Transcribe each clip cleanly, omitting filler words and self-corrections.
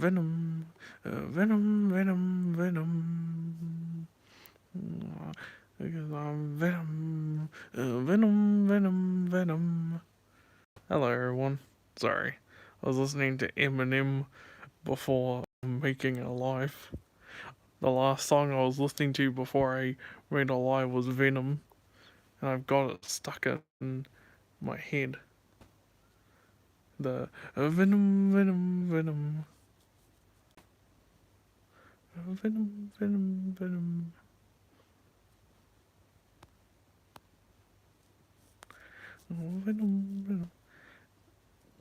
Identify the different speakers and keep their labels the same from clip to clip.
Speaker 1: Venom, Venom, Venom, Venom. Because I'm Venom, Venom, Venom, Venom. Hello, everyone. Sorry, I was listening to Eminem before making a live. The last song I was listening to before I made a live was Venom, and I've got it stuck in my head. The Venom, Venom, Venom. Venom, Venom, Venom. Venom,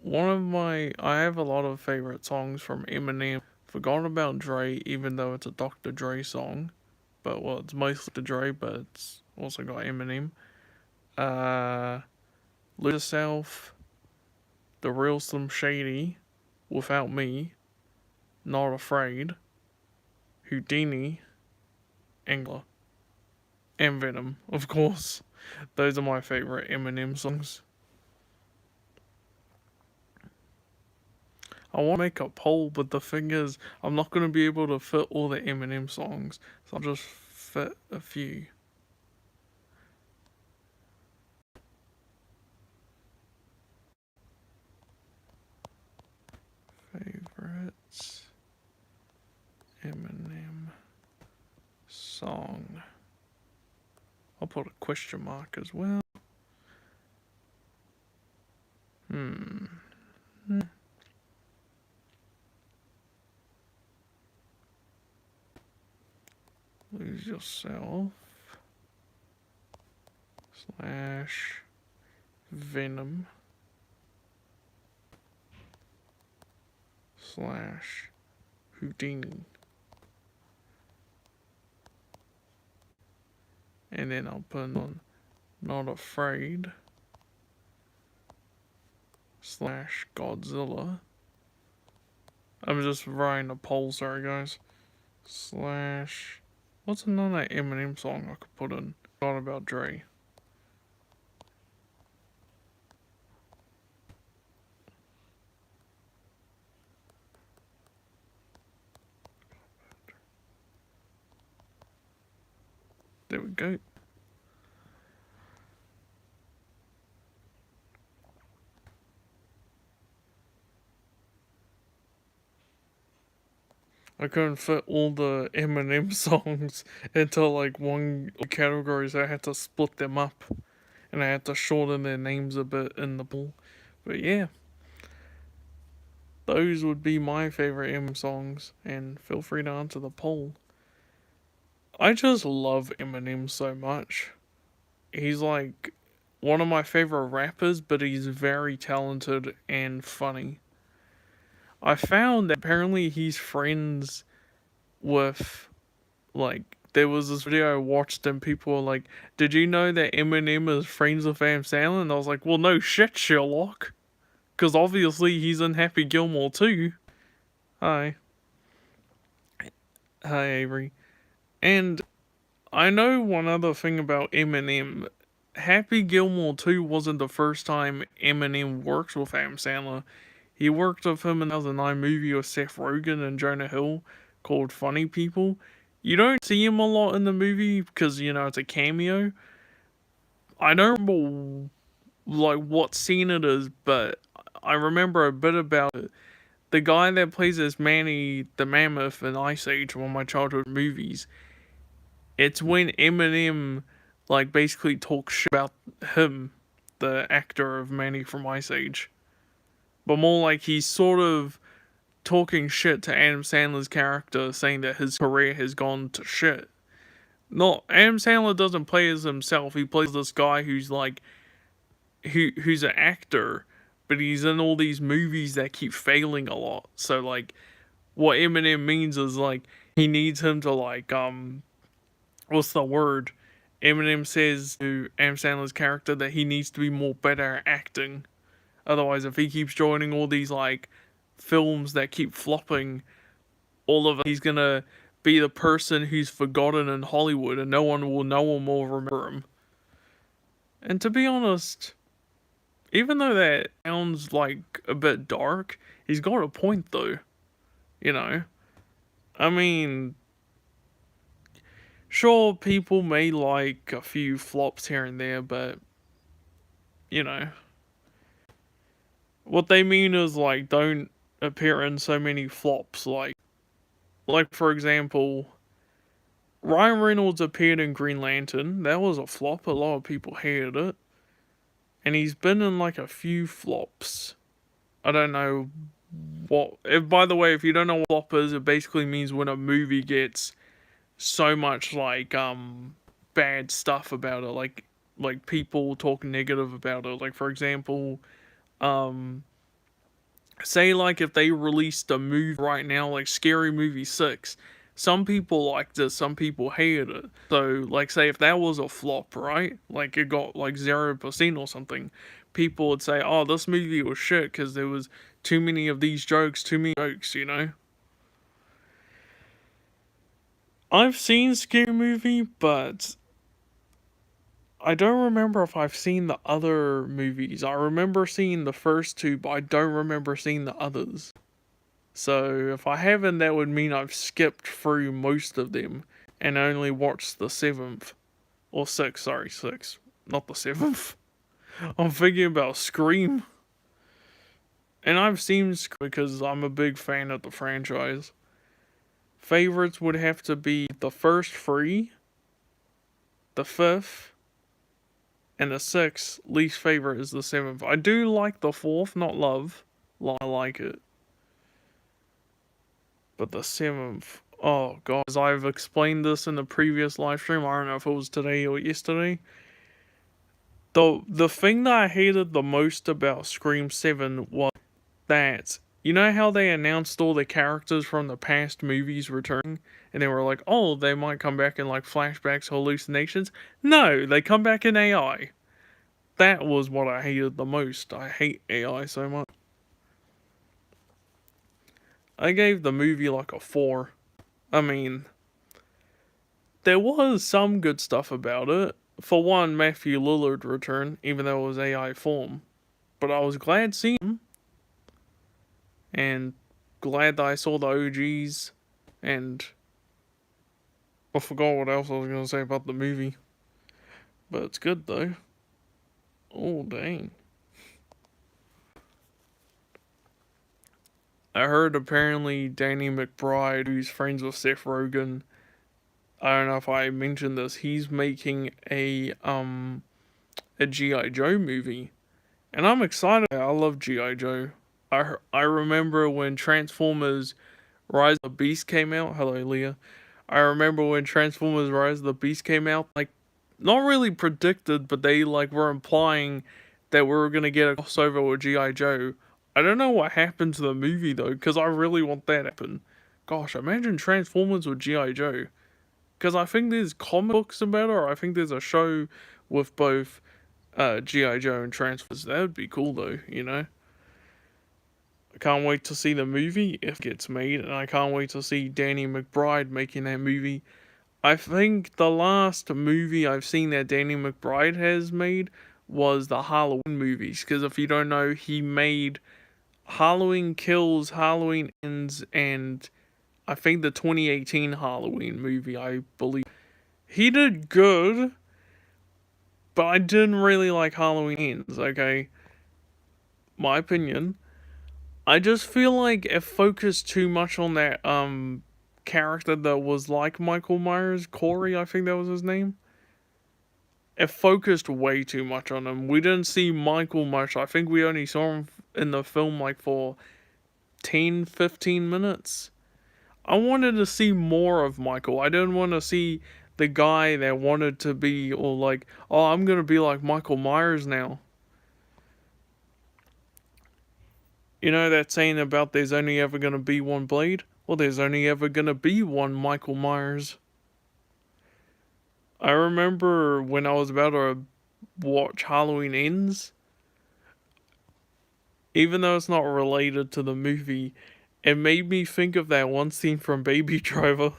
Speaker 1: Venom. I have a lot of favorite songs from Eminem. Forgot about Dre, even though it's a Dr. Dre song. But, well, it's mostly Dr. Dre, but it's also got Eminem. Lose Yourself, The Real Slim Shady, Without Me, Not Afraid, Houdini, Angler, and Venom, of course. Those are my favorite Eminem songs. I want to make a poll, but the thing is, I'm not going to be able to fit all the Eminem songs, so I'll just fit a few. Favorites Eminem song. I'll put a question mark as well. Lose Yourself slash Venom slash Houdini. And then I'll put on Not Afraid slash Godzilla. I'm just writing a poll, sorry guys. Slash. What's another Eminem song I could put in? Not about Dre. There we go. I couldn't fit all the Eminem songs into like one category, so I had to split them up. And I had to shorten their names a bit in the pool. But yeah, those would be my favorite Eminem songs, and feel free to answer the poll. I just love Eminem so much. He's like one of my favorite rappers, but he's very talented and funny. I found that apparently he's friends with, like, there was this video I watched and people were like, did you know that Eminem is friends with Adam Sandler? And I was like, well, no shit, Sherlock. Because obviously he's in Happy Gilmore too. Hi. Hi, Avery. And I know one other thing about Eminem. Happy Gilmore 2 wasn't the first time Eminem worked with Adam Sandler. He worked with him in the 2009 movie with Seth Rogen and Jonah Hill called Funny People. You don't see him a lot in the movie because, you know, it's a cameo. I don't remember, like, what scene it is, but I remember a bit about it. The guy that plays as Manny the Mammoth in Ice Age, one of my childhood movies, it's when Eminem, like, basically talks shit about him, the actor of Manny from Ice Age. But more like he's sort of talking shit to Adam Sandler's character, saying that his career has gone to shit. No, Adam Sandler doesn't play as himself. He plays this guy who's like, who's an actor, but he's in all these movies that keep failing a lot. So like, what Eminem means is like he needs him to like what's the word? Eminem says to Adam Sandler's character that he needs to be more better at acting. Otherwise, if he keeps joining all these like films that keep flopping, all of it, he's gonna be the person who's forgotten in Hollywood, and no one will know him or remember him. And to be honest, even though that sounds like a bit dark, he's got a point though. you know? I mean, sure, people may like a few flops here and there, but, you know, what they mean is, like, don't appear in so many flops. Like for example, Ryan Reynolds appeared in Green Lantern. That was a flop. A lot of people hated it. And he's been in, like, a few flops. I don't know what. By the way, if you don't know what flop is, it basically means when a movie gets so much, like, bad stuff about it, like people talk negative about it. Like, for example, um say, like, if they released a movie right now, like Scary Movie 6, some people liked it, some people hated it. So, like, say if that was a flop, right? Like, it got like 0% or something, people would say, oh, this movie was shit because there was too many of these jokes, too many jokes, you know? I've seen Scary Movie, but I don't remember if I've seen the other movies. I remember seeing the first two, but I don't remember seeing the others. So if I haven't, that would mean I've skipped through most of them and only watched the seventh. Or sixth, sorry, sixth. Not the seventh. I'm thinking about Scream. And I've seen Scream because I'm a big fan of the franchise. Favorites would have to be the first three, the fifth, and the sixth. Least favorite is the seventh. I do like the fourth, not love. I like it. But the seventh, oh god, as I've explained this in the previous live stream, I don't know if it was today or yesterday. The thing that I hated the most about Scream 7 was that, you know how they announced all the characters from the past movies returning? And they were like, oh, they might come back in, like, flashbacks, hallucinations. No, they come back in AI. That was what I hated the most. I hate AI so much. I gave the movie like a 4. I mean, there was some good stuff about it. For one, Matthew Lillard returned, even though it was AI form. But I was glad seeing him. And glad that I saw the OGs. And I forgot what else I was going to say about the movie. But it's good though. Oh, dang. I heard apparently Danny McBride, who's friends with Seth Rogen, I don't know if I mentioned this, he's making a G.I. Joe movie. And I'm excited. I love G.I. Joe. I remember when Transformers Rise of the Beast came out. Hello, Leah. I remember when Transformers Rise of the Beast came out. Like, not really predicted, but they, like, were implying that we were gonna get a crossover with G.I. Joe. I don't know what happened to the movie though, because I really want that to happen. Gosh, imagine Transformers with G.I. Joe. Because I think there's comic books about it, or I think there's a show with both G.I. Joe and Transformers. That would be cool though, you know? I can't wait to see the movie if it gets made, and I can't wait to see Danny McBride making that movie. I think the last movie I've seen that Danny McBride has made was the Halloween movies, because if you don't know, he made Halloween Kills, Halloween Ends, and I think the 2018 Halloween movie, I believe. He did good, but I didn't really like Halloween Ends, okay? My opinion. I just feel like it focused too much on that character that was like Michael Myers, Corey, I think that was his name. It focused way too much on him. We didn't see Michael much. I think we only saw him in the film like for 10, 15 minutes. I wanted to see more of Michael. I didn't want to see the guy that wanted to be, or like, oh, I'm gonna be like Michael Myers now. You know that saying about there's only ever gonna be one Blade? Well, there's only ever gonna be one Michael Myers. I remember when I was about to watch Halloween Ends, even though it's not related to the movie, it made me think of that one scene from Baby Driver,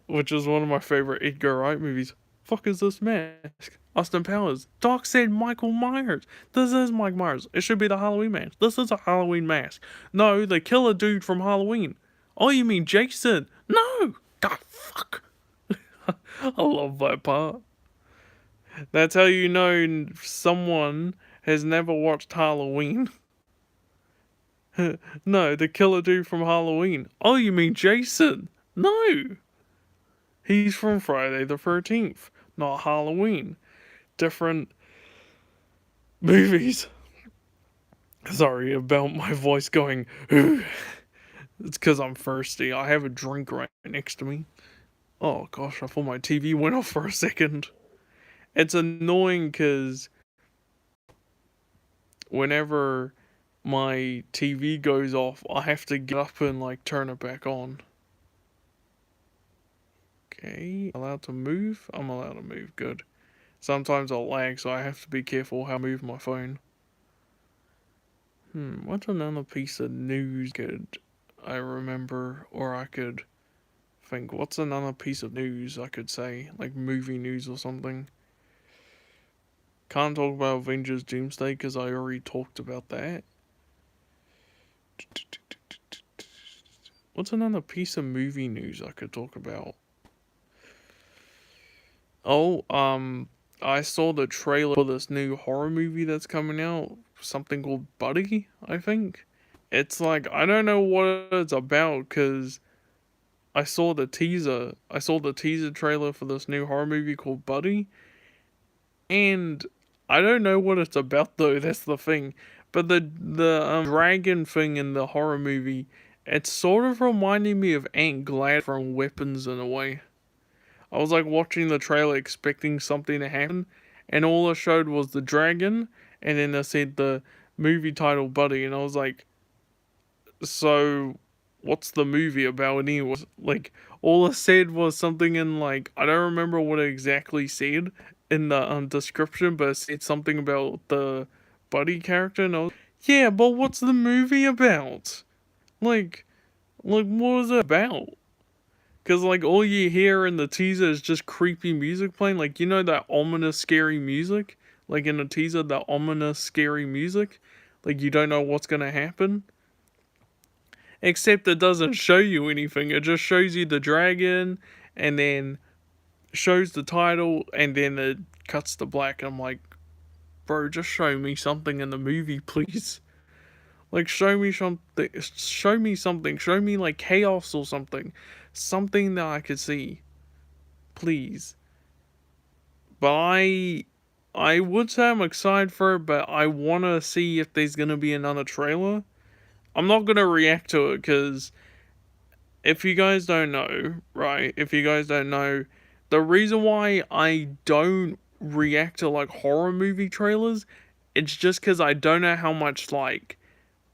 Speaker 1: which is one of my favorite Edgar Wright movies. Fuck is this mask? Austin Powers. Doc said Michael Myers. This is Mike Myers. It should be the Halloween mask. This is a Halloween mask. No, they kill a dude from Halloween. Oh, you mean Jason? No! God, fuck. I love that part. That's how you know someone has never watched Halloween. No, the killer dude from Halloween. Oh, you mean Jason? No! He's from Friday the 13th, not Halloween. Different movies. Sorry about my voice going, it's because I'm thirsty. I have a drink right next to me. Oh gosh, I thought my TV went off for a second. It's annoying because whenever my TV goes off, I have to get up and like turn it back on. Okay, allowed to move? I'm allowed to move, good. Sometimes I'll lag, so I have to be careful how I move my phone. What's another piece of news could I remember, or I could think, what's another piece of news I could say, like movie news or something? Can't talk about Avengers Doomsday because I already talked about that. What's another piece of movie news I could talk about? Oh, I saw the trailer for this new horror movie that's coming out. Something called Buddy, I think. It's like, I don't know what it's about because I saw the teaser. I saw the teaser trailer for this new horror movie called Buddy. And I don't know what it's about though, that's the thing. But the dragon thing in the horror movie, it's sort of reminding me of Aunt Glad from Weapons in a way. I was like watching the trailer expecting something to happen, and all it showed was the dragon, and then they said the movie title Buddy, and I was like, so what's the movie about anyway? Like, all it said was something in like, I don't remember what it exactly said in the description, but it said something about the Buddy character, and I was, yeah, but what's the movie about? Like, what was it about? Cause like all you hear in the teaser is just creepy music playing, like you know that ominous scary music? Like in the teaser, that ominous scary music? Like you don't know what's gonna happen? Except it doesn't show you anything, it just shows you the dragon and then shows the title and then it cuts to black. I'm like, bro, just show me something in the movie, please. Like show me something, show me like chaos or something. Something that I could see. Please. But I would say I'm excited for it, but I want to see if there's going to be another trailer. I'm not going to react to it because if you guys don't know, right? If you guys don't know, the reason why I don't react to like horror movie trailers, it's just because I don't know how much like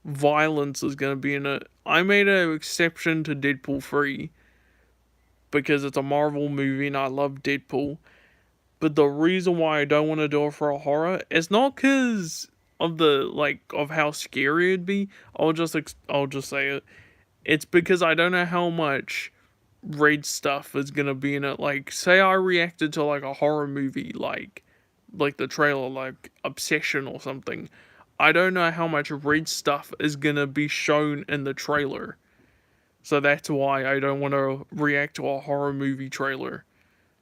Speaker 1: violence is going to be in it. I made an exception to Deadpool 3 because it's a Marvel movie and I love Deadpool. But the reason why I don't want to do it for a horror is not because of the like of how scary it'd be. I'll just say it. It's because I don't know how much red stuff is gonna be in it. Like say I reacted to like a horror movie like the trailer like Obsession or something. I don't know how much red stuff is gonna be shown in the trailer. So that's why I don't want to react to a horror movie trailer.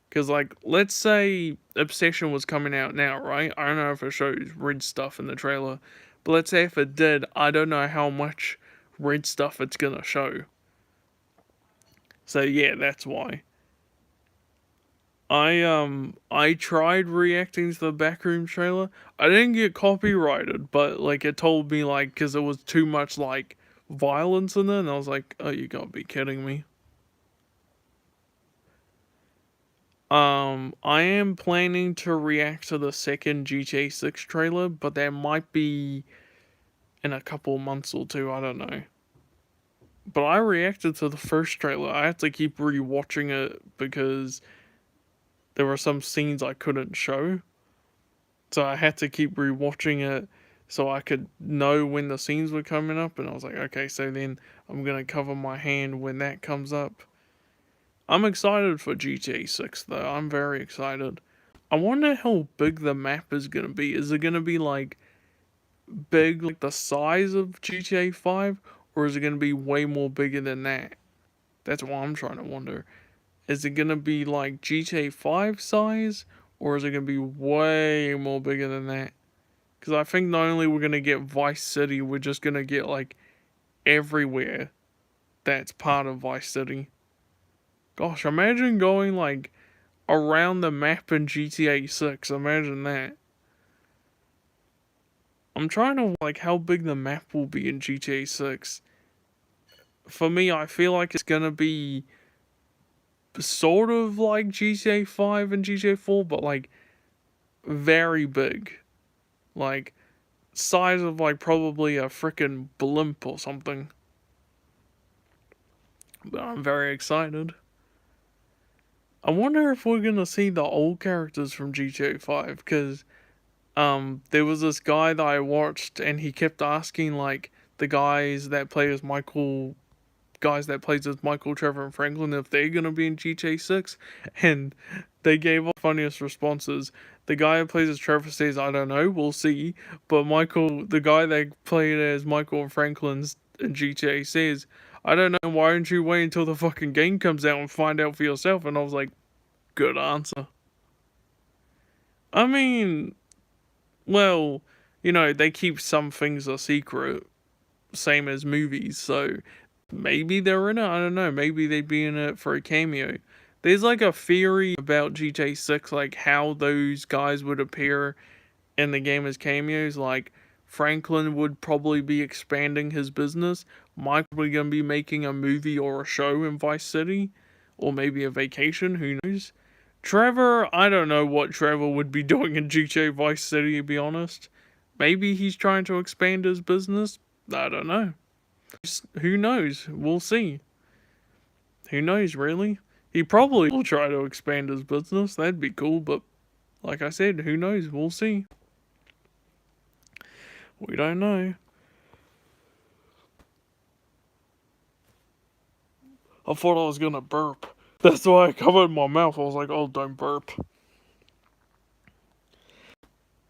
Speaker 1: Because, like, let's say Obsession was coming out now, right? I don't know if it shows red stuff in the trailer. But let's say if it did, I don't know how much red stuff it's gonna show. So yeah, that's why. I tried reacting to the Backroom trailer. I didn't get copyrighted, but like it told me like because it was too much like violence in it, and I was like, oh, you gotta be kidding me. I am planning to react to the second GTA 6 trailer, but that might be in a couple months or two, I don't know. But I reacted to the first trailer. I had to keep rewatching it because there were some scenes I couldn't show. So I had to keep rewatching it so I could know when the scenes were coming up. And I was like, okay, so then I'm going to cover my hand when that comes up. I'm excited for GTA 6 though. I'm very excited. I wonder how big the map is going to be. Is it going to be like big, like the size of GTA 5? Or is it going to be way more bigger than that? That's what I'm trying to wonder. Is it gonna be like GTA 5 size, or is it gonna be way more bigger than that? Because I think not only we're gonna get Vice City, we're just gonna get like everywhere that's part of Vice City. Gosh, imagine going like around the map in GTA 6. Imagine that. I'm trying to like how big the map will be in GTA 6. For me, I feel like it's gonna be sort of like GTA 5 and GTA 4, but like very big. Like size of like probably a freaking blimp or something. But I'm very excited. I wonder if we're gonna see the old characters from GTA 5 because there was this guy that I watched and he kept asking like the guys that plays as Michael, Trevor, and Franklin if they're gonna be in GTA 6, and they gave up funniest responses. The guy who plays as Trevor says, "I don't know, we'll see." But Michael, the guy that played as Michael and Franklin's in GTA, says, "I don't know. Why don't you wait until the fucking game comes out and find out for yourself?" And I was like, "Good answer." I mean, well, they keep some things a secret, same as movies, so maybe they're in it. I don't know. Maybe they'd be in it for a cameo. There's like a theory about GTA 6, like how those guys would appear in the game as cameos. Like Franklin would probably be expanding his business. Mike probably gonna be making a movie or a show in Vice City, or maybe a vacation. Who knows? Trevor, I don't know what Trevor would be doing in GTA Vice City. To be honest, maybe he's trying to expand his business. I don't know. Who knows? We'll see. Who knows, really? He probably will try to expand his business. That'd be cool, but like I said, who knows? We'll see. We don't know. I thought I was gonna burp. That's why I covered my mouth. I was like, oh, don't burp.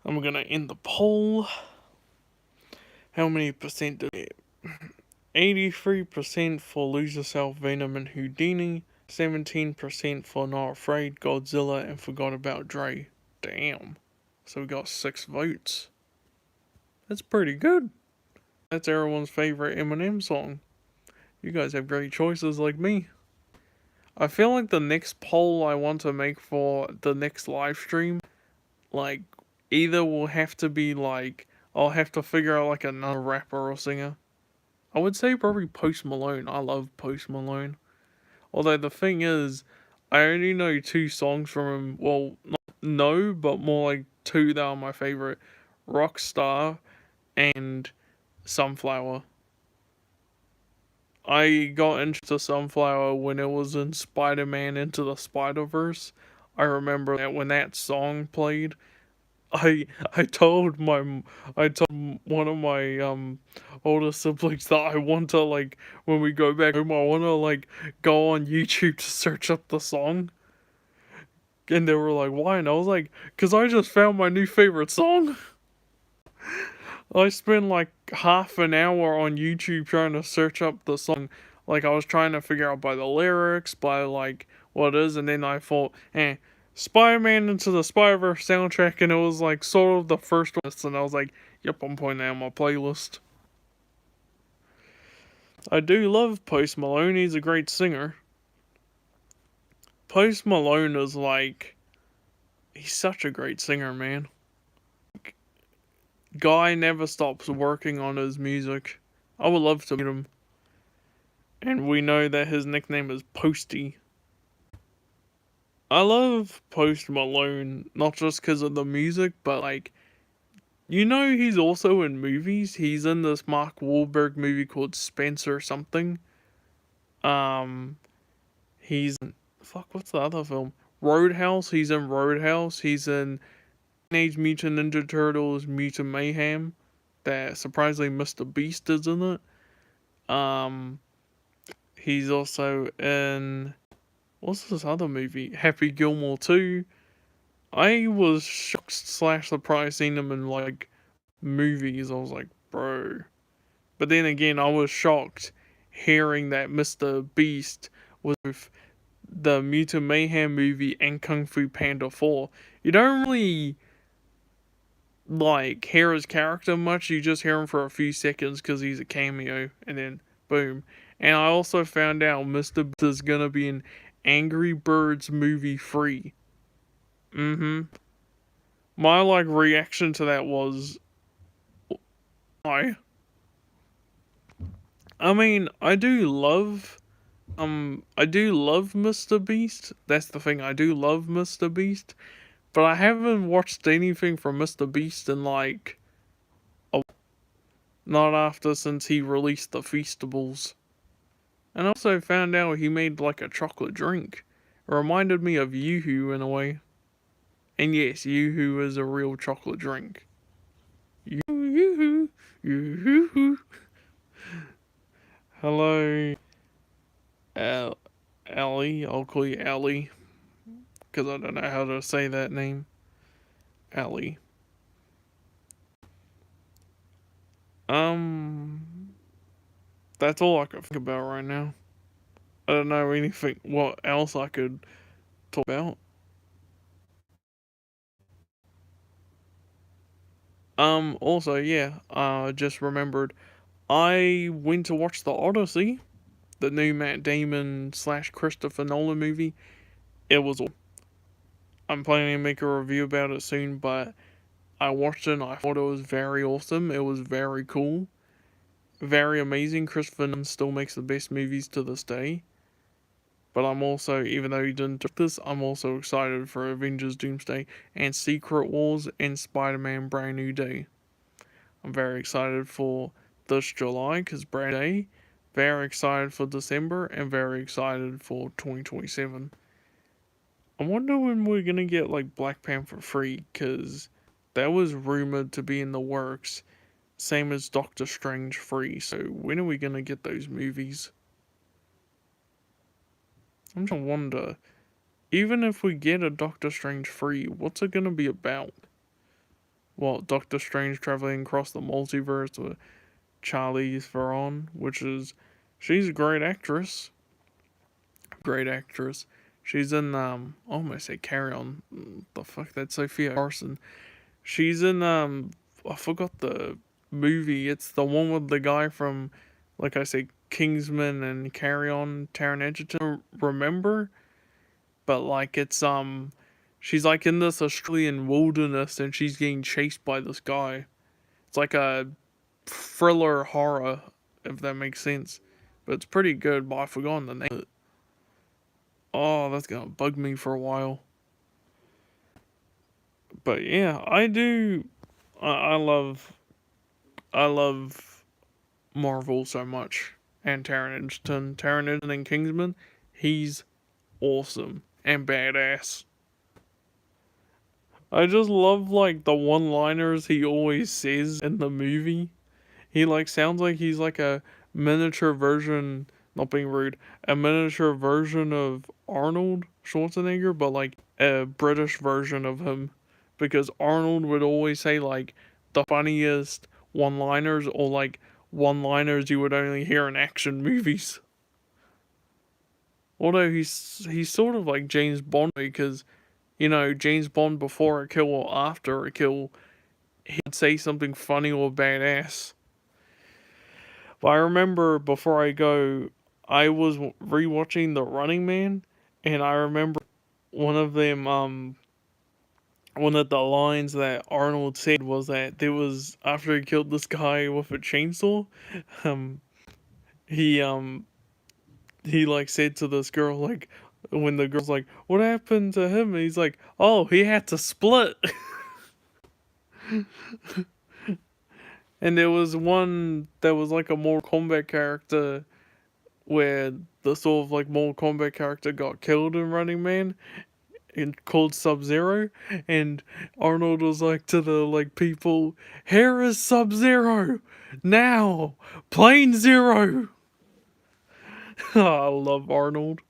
Speaker 1: I'm gonna end the poll. How many percent did it? 83% for Lose Yourself, Venom, and Houdini. 17% for Not Afraid, Godzilla, and Forgot About Dre. Damn. So we got 6 votes. That's pretty good. That's everyone's favorite Eminem song. You guys have great choices like me. I feel like the next poll I want to make for the next live stream, like, either will have to be like, I'll have to figure out like another rapper or singer. I would say probably Post Malone. I love Post Malone. Although the thing is, I only know 2 songs from him. Well, not no, but more like 2 that are my favorite. Rockstar and Sunflower. I got into Sunflower when it was in Spider-Man Into the Spider-Verse. I remember that when that song played, I I told my I told one of my older siblings that I want to, like, when we go back home, I want to like go on YouTube to search up the song. And they were like, "Why?" And I was like, "Cause I just found my new favorite song." I spent like half an hour on YouTube trying to search up the song. Like I was trying to figure out by the lyrics, by like what it is, and then I thought, Spider-Man Into the Spider-Verse soundtrack, and it was like sort of the first one, and I was like, yep, I'm putting that on my playlist. I do love Post Malone, he's a great singer. Post Malone is like, he's such a great singer, man. Guy never stops working on his music. I would love to meet him. And we know that his nickname is Posty. I love Post Malone, not just because of the music, but like, he's also in movies. He's in this Mark Wahlberg movie called Spencer something. Um, he's fuck. What's the other film? Roadhouse. He's in Roadhouse. He's in Teenage Mutant Ninja Turtles: Mutant Mayhem. That surprisingly Mr. Beast is in it. Um, he's also in what's this other movie? Happy Gilmore 2. I was shocked slash surprised seeing him in like movies. I was like, bro. But then again, I was shocked hearing that Mr. Beast was with the Mutant Mayhem movie and Kung Fu Panda 4. You don't really like hear his character much. You just hear him for a few seconds because he's a cameo, and then boom. And I also found out Mr. Beast is gonna be in Angry Birds movie 3. Mm-hmm. My like reaction to that was, I. I mean, I do love Mr. Beast. That's the thing. I do love Mr. Beast, but I haven't watched anything from Mr. Beast in like not after since he released the Feastables. And I also found out he made like a chocolate drink. It reminded me of Yoo-Hoo in a way. And yes, Yoo-Hoo is a real chocolate drink. Yoo-Hoo, Yoo-Hoo. Hello, Allie. I'll call you Allie because I don't know how to say that name. Allie. Um, that's all I can think about right now. I don't know anything what else I could talk about. Also, yeah, just remembered I went to watch The Odyssey, the new Matt Damon slash Christopher Nolan movie. It was. I'm planning to make a review about it soon, but I watched it and I thought it was very awesome. It was very cool, very amazing. Christopher Nolan still makes the best movies to this day. But I'm also, even though he didn't do this, I'm also excited for Avengers Doomsday and Secret Wars and Spider-Man Brand New Day. I'm very excited for this July because Brand New Day. Very excited for December and very excited for 2027. I wonder when we're gonna get like Black Panther 3 because that was rumored to be in the works. Same as Doctor Strange 3. So when are we gonna get those movies? I'm trying to wonder. Even if we get a Doctor Strange 3, what's it gonna be about? Well, Doctor Strange traveling across the multiverse with Charlize Theron, she's a great actress. Great actress. She's in I almost say Carry On. The fuck, that's Sophia Carson. She's in I forgot the movie. It's the one with the guy from, like I say, Kingsman and Carry On, Taron Egerton. Remember? But like it's she's like in this Australian wilderness and she's getting chased by this guy. It's like a thriller horror, if that makes sense. But it's pretty good, but I've forgotten the name. Oh, that's gonna bug me for a while. But yeah, I do. I love Marvel so much, and Taron Egerton and Kingsman. He's awesome and badass. I just love like the one-liners he always says in the movie. He like sounds like he's like a miniature version, not being rude, a miniature version of Arnold Schwarzenegger, but like a British version of him. Because Arnold would always say like the funniest one-liners or like one-liners you would only hear in action movies. Although he's sort of like James Bond because James Bond before a kill or after a kill, he'd say something funny or badass. But I remember before I go, I was rewatching The Running Man, and I remember one of them, one of the lines that Arnold said was that there was after he killed this guy with a chainsaw, um, he he like said to this girl like when the girl's like, "What happened to him?" And he's like, "Oh, he had to split." And there was one that was like a Mortal Kombat character where the sort of like Mortal Kombat character got killed in Running Man and called Sub-Zero, and Arnold was like to the like people, "Here is Sub-Zero now, Plane Zero." I love Arnold.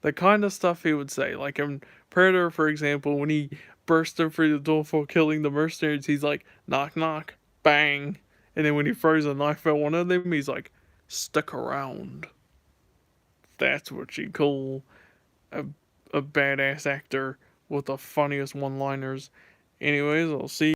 Speaker 1: The kind of stuff he would say, like in Predator, for example, when he burst in through the door for killing the mercenaries, he's like, "Knock knock, bang," and then when he throws a knife at one of them, he's like, "Stick around." That's what you call a, a badass actor with the funniest one liners. Anyways, I'll see